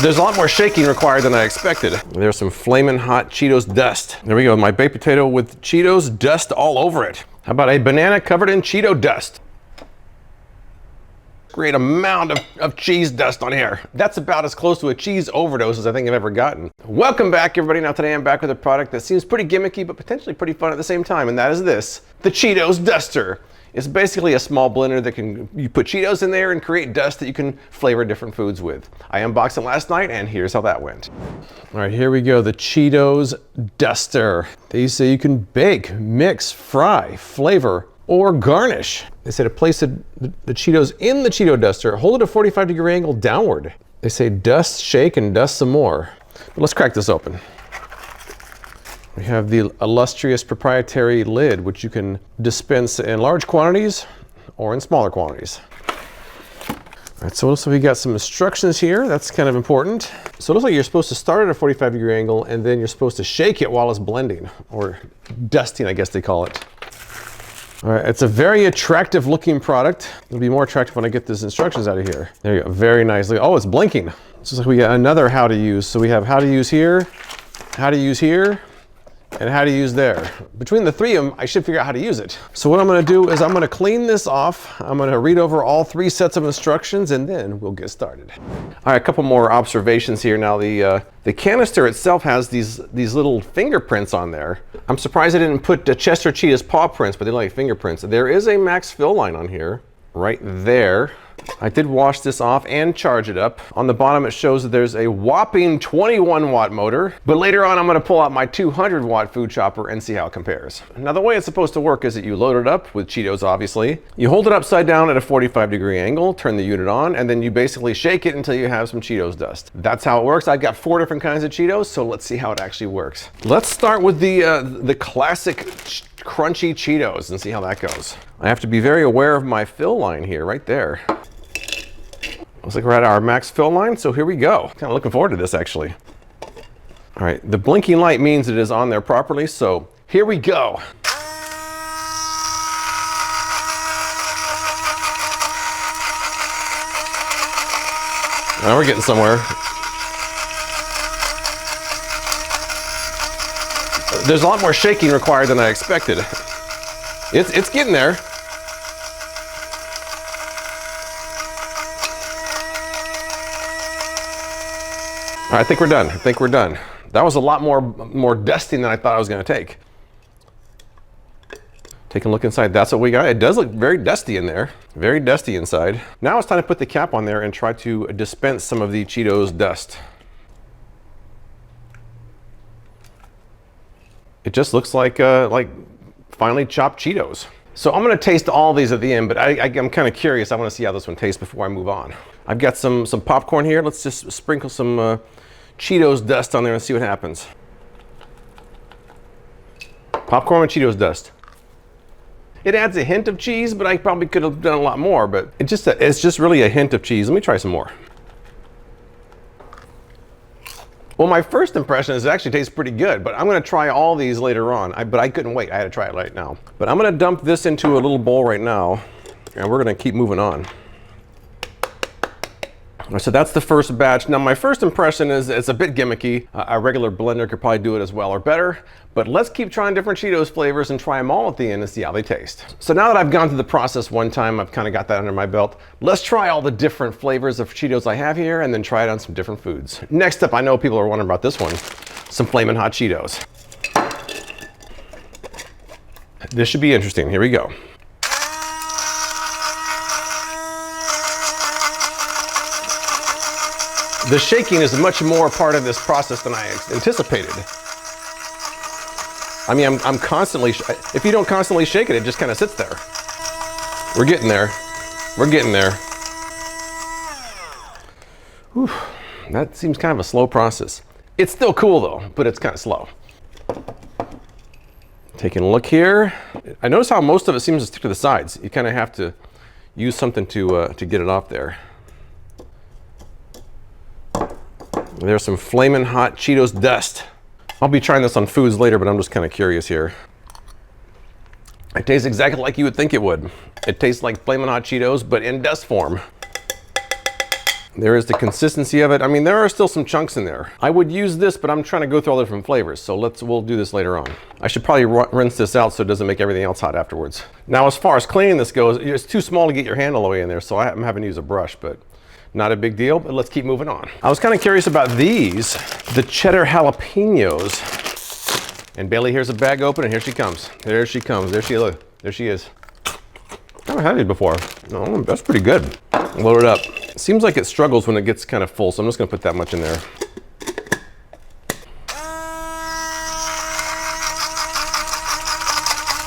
There's a lot more shaking required than I expected. There's some Flamin Hot Cheetos Dust. There we go, my baked potato with Cheetos dust all over it. How about a banana covered in Cheeto dust? Great amount of cheese dust on here. That's about as close to a cheese overdose as I think I've ever gotten. Welcome back, everybody. Now today I'm back with a product that seems pretty gimmicky, but potentially pretty fun at the same time, and that is this, the Cheetos Duster. It's basically a small blender that you put Cheetos in there and create dust that you can flavor different foods with. I unboxed it last night, and here's how that went. All right, here we go, the Cheetos Duster. They say you can bake, mix, fry, flavor, or garnish. They say to place the Cheetos in the Cheeto Duster, hold it at a 45-degree angle downward. They say dust, shake, and dust some more. But let's crack this open. We have the illustrious proprietary lid, which you can dispense in large quantities or in smaller quantities. All right, so we got some instructions here. That's kind of important. So it looks like you're supposed to start at a 45-degree angle, and then you're supposed to shake it while it's blending, or dusting, I guess they call it. All right, it's a very attractive looking product. It'll be more attractive when I get these instructions out of here. There you go, very nicely. Oh, it's blinking. So it's like we got another how to use. So we have how to use here, how to use here, and how to use there. Between the three of them, I should figure out how to use it. So what I'm gonna do is I'm gonna clean this off. I'm gonna read over all three sets of instructions, and then we'll get started. All right, a couple more observations here. Now the canister itself has these little fingerprints on there. I'm surprised I didn't put the Chester Cheetah's paw prints, but they like fingerprints. There is a max fill line on here, right there. I did wash this off and charge it up. On the bottom it shows that there's a whopping 21 watt motor, but later on I'm gonna pull out my 200 watt food chopper and see how it compares. Now the way it's supposed to work is that you load it up with Cheetos, obviously. You hold it upside down at a 45-degree angle, turn the unit on, and then you basically shake it until you have some Cheetos dust. That's how it works. I've got 4 different kinds of Cheetos, so let's see how it actually works. Let's start with the classic crunchy Cheetos and see how that goes. I have to be very aware of my fill line here, right there. Looks like we're at our max fill line, so here we go. Kind of looking forward to this, actually. All right, the blinking light means it is on there properly, so here we go. Now we're getting somewhere. There's a lot more shaking required than I expected. It's getting there. All right, I think we're done. I think we're done. That was a lot more dusting than I thought I was gonna take. Take a look inside. That's what we got. It does look very dusty in there. Very dusty inside. Now it's time to put the cap on there and try to dispense some of the Cheetos dust. It just looks like finely chopped Cheetos. So I'm gonna taste all these at the end, but I'm kind of curious. I wanna see how this one tastes before I move on. I've got some popcorn here. Let's just sprinkle some Cheetos dust on there and see what happens. Popcorn with Cheetos dust. It adds a hint of cheese, but I probably could have done a lot more, but it's just really a hint of cheese. Let me try some more. Well, my first impression is it actually tastes pretty good, but I'm gonna try all these later on. But I couldn't wait, I had to try it right now. But I'm gonna dump this into a little bowl right now, and we're gonna keep moving on. So that's the first batch. Now my first impression is it's a bit gimmicky. A regular blender could probably do it as well or better, but let's keep trying different Cheetos flavors and try them all at the end and see how they taste. So now that I've gone through the process one time, I've kind of got that under my belt. Let's try all the different flavors of Cheetos I have here and then try it on some different foods. Next up, I know people are wondering about this one, some Flamin Hot Cheetos. This should be interesting. Here we go. The shaking is much more part of this process than I anticipated. I mean, I'm constantly, if you don't constantly shake it, it just kind of sits there. We're getting there. We're getting there. Whew, that seems kind of a slow process. It's still cool though, but it's kind of slow. Taking a look here. I notice how most of it seems to stick to the sides. You kind of have to use something to get it off there. There's some Flamin Hot Cheetos Dust. I'll be trying this on foods later, but I'm just kind of curious here. It tastes exactly like you would think it would. It tastes like Flamin Hot Cheetos, but in dust form. There is the consistency of it. I mean, there are still some chunks in there. I would use this, but I'm trying to go through all the different flavors. So we'll do this later on. I should probably rinse this out so it doesn't make everything else hot afterwards. Now, as far as cleaning this goes, it's too small to get your hand all the way in there. So I'm having to use a brush, but not a big deal, but let's keep moving on. I was kind of curious about these, the cheddar jalapenos. And Bailey here's a bag open, and here she comes. There she comes. There she is. I haven't had it before. No, that's pretty good. Load it up. It seems like it struggles when it gets kind of full, so I'm just gonna put that much in there.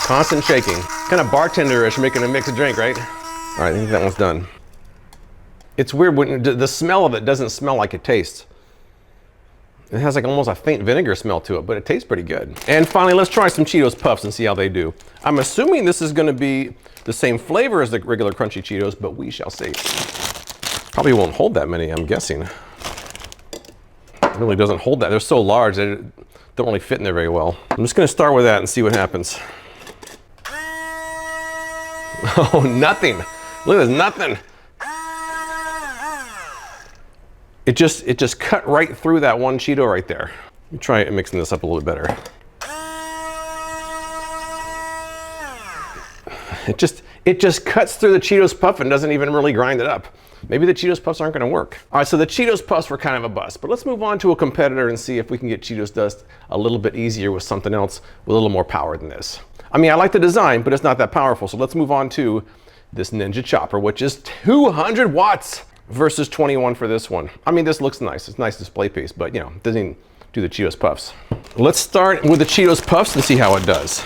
Constant shaking. Kind of bartender-ish, making a mixed drink, right? All right, I think that one's done. It's weird when the smell of it doesn't smell like it tastes. It has like almost a faint vinegar smell to it, but it tastes pretty good. And finally, let's try some Cheetos Puffs and see how they do. I'm assuming this is gonna be the same flavor as the regular crunchy Cheetos, but we shall see. Probably won't hold that many, I'm guessing. It really doesn't hold that. They're so large, they don't really fit in there very well. I'm just gonna start with that and see what happens. Oh, nothing. Look at this, nothing. It just cut right through that one Cheeto right there. Let me try mixing this up a little bit better. It just cuts through the Cheetos Puff and doesn't even really grind it up. Maybe the Cheetos Puffs aren't gonna work. All right, so the Cheetos Puffs were kind of a bust, but let's move on to a competitor and see if we can get Cheetos Dust a little bit easier with something else with a little more power than this. I mean, I like the design, but it's not that powerful. So let's move on to this Ninja Chopper, which is 200 watts versus 21 for this one. I mean, this looks nice. It's a nice display piece, but you know, it doesn't do the Cheetos Puffs. Let's start with the Cheetos Puffs and see how it does.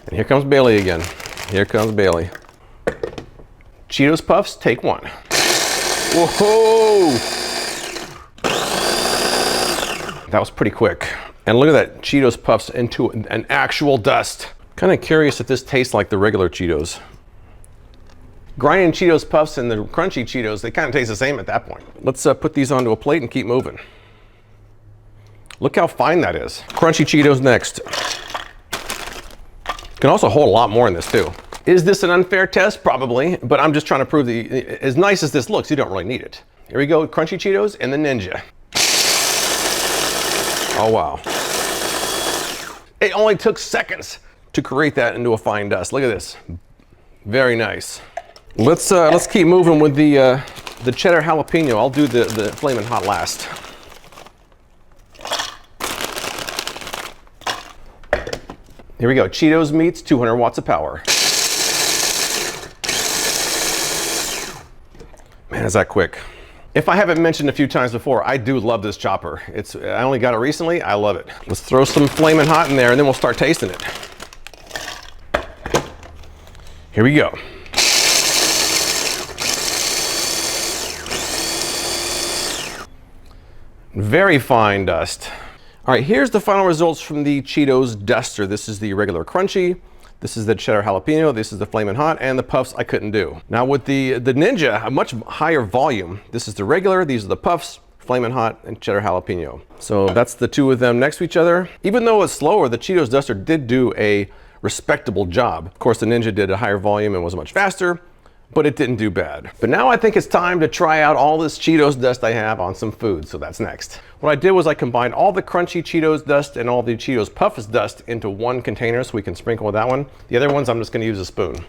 And here comes Bailey again. Here comes Bailey. Cheetos Puffs, take one. Whoa! That was pretty quick. And look at that Cheetos Puffs into an actual dust. Kind of curious if this tastes like the regular Cheetos. Grinding Cheetos Puffs and the crunchy Cheetos, they kind of taste the same at that point. Let's put these onto a plate and keep moving. Look how fine that is. Crunchy Cheetos next. Can also hold a lot more in this too. Is this an unfair test? Probably, but I'm just trying to prove that as nice as this looks, you don't really need it. Here we go, Crunchy Cheetos and the Ninja. Oh wow. It only took seconds to create that into a fine dust. Look at this, very nice. Let's keep moving with the cheddar jalapeno. I'll do the Flamin Hot last. Here we go, Cheetos meets 200 watts of power. Man, is that quick. If I haven't mentioned a few times before, I do love this chopper. I only got it recently, I love it. Let's throw some Flamin Hot in there and then we'll start tasting it. Here we go. Very fine dust. All right, here's the final results from the Cheetos Duster. This is the regular crunchy. This is the cheddar jalapeno. This is the Flamin Hot, and the Puffs I couldn't do. Now with the Ninja, a much higher volume. This is the regular, these are the Puffs, Flamin Hot, and cheddar jalapeno. So that's the two of them next to each other. Even though it's slower, the Cheetos Duster did do a respectable job. Of course, the Ninja did a higher volume and was much faster, but it didn't do bad. But now I think it's time to try out all this Cheetos dust I have on some food, so that's next. What I did was I combined all the crunchy Cheetos dust and all the Cheetos Puffs dust into one container so we can sprinkle with that one. The other ones I'm just gonna use a spoon.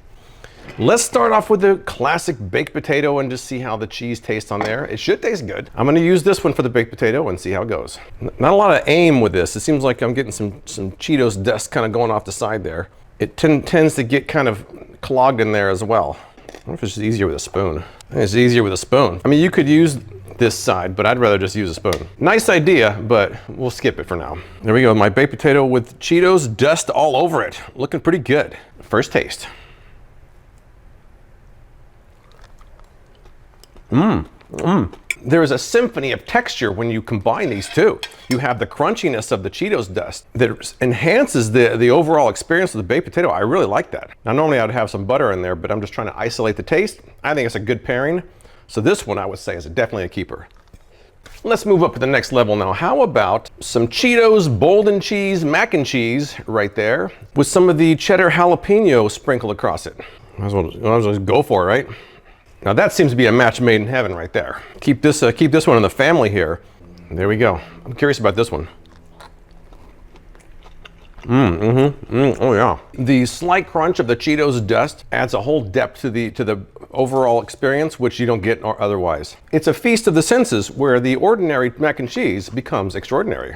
Let's start off with the classic baked potato and just see how the cheese tastes on there. It should taste good. I'm gonna use this one for the baked potato and see how it goes. Not a lot of aim with this. It seems like I'm getting some Cheetos dust kind of going off the side there. It tends to get kind of clogged in there as well. I wonder if it's just easier with a spoon. I think it's easier with a spoon. I mean, you could use this side, but I'd rather just use a spoon. Nice idea, but we'll skip it for now. There we go, my baked potato with Cheetos dust all over it. Looking pretty good. First taste. There is a symphony of texture when you combine these two. You have the crunchiness of the Cheetos dust that enhances the overall experience of the baked potato. I really like that. Now normally I'd have some butter in there, but I'm just trying to isolate the taste. I think it's a good pairing. So this one I would say is definitely a keeper. Let's move up to the next level now. How about some Cheetos Bolden cheese mac and cheese right there with some of the cheddar jalapeno sprinkled across it. Might as well go for it, right? Now that seems to be a match made in heaven right there. Keep this one in the family here. There we go. I'm curious about this one. Oh yeah. The slight crunch of the Cheetos Dust adds a whole depth to the overall experience, which you don't get otherwise. It's a feast of the senses where the ordinary mac and cheese becomes extraordinary.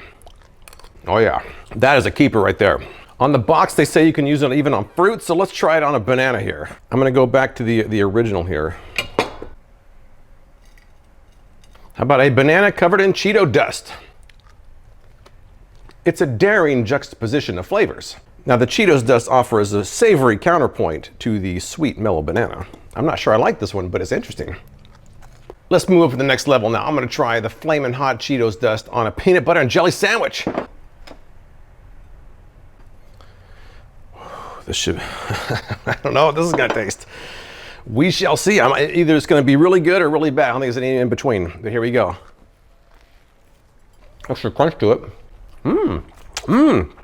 Oh yeah, that is a keeper right there. On the box, they say you can use it even on fruit, so let's try it on a banana here. I'm gonna go back to the original here. How about a banana covered in Cheeto dust? It's a daring juxtaposition of flavors. Now the Cheetos Dust offers a savory counterpoint to the sweet mellow banana. I'm not sure I like this one, but it's interesting. Let's move up to the next level now. I'm gonna try the Flamin Hot Cheetos Dust on a peanut butter and jelly sandwich. This should, I don't know what this is gonna taste. We shall see. Either it's gonna be really good or really bad. I don't think there's any in between, but here we go. Extra crunch to it.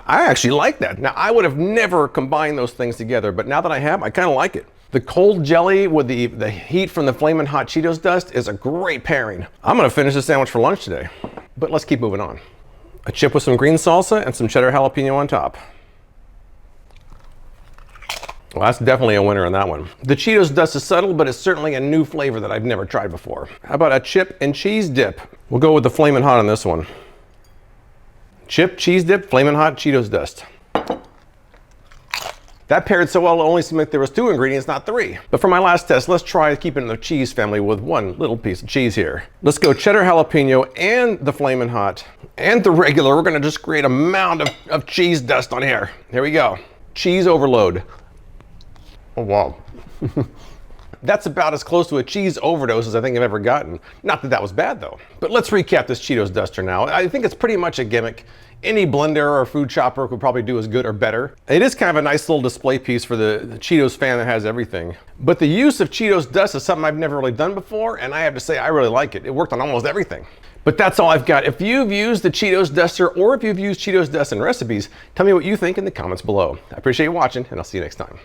I actually like that. Now, I would have never combined those things together, but now that I have, I kind of like it. The cold jelly with the heat from the Flamin' Hot Cheetos Dust is a great pairing. I'm gonna finish this sandwich for lunch today, but let's keep moving on. A chip with some green salsa and some cheddar jalapeno on top. Well, that's definitely a winner on that one. The Cheetos Dust is subtle, but it's certainly a new flavor that I've never tried before. How about a chip and cheese dip? We'll go with the Flamin' Hot on this one. Chip, cheese dip, Flamin' Hot Cheetos Dust. That paired so well, it only seemed like there was 2 ingredients, not 3. But for my last test, let's try keeping the cheese family with one little piece of cheese here. Let's go cheddar jalapeno and the Flamin' Hot and the regular. We're gonna just create a mound of cheese dust on here. Here we go. Cheese overload. Oh, wow. That's about as close to a cheese overdose as I think I've ever gotten. Not that that was bad though. But let's recap this Cheetos Duster now. I think it's pretty much a gimmick. Any blender or food chopper could probably do as good or better. It is kind of a nice little display piece for the Cheetos fan that has everything. But the use of Cheetos Dust is something I've never really done before, and I have to say I really like it. It worked on almost everything. But that's all I've got. If you've used the Cheetos Duster or if you've used Cheetos Dust in recipes, tell me what you think in the comments below. I appreciate you watching, and I'll see you next time.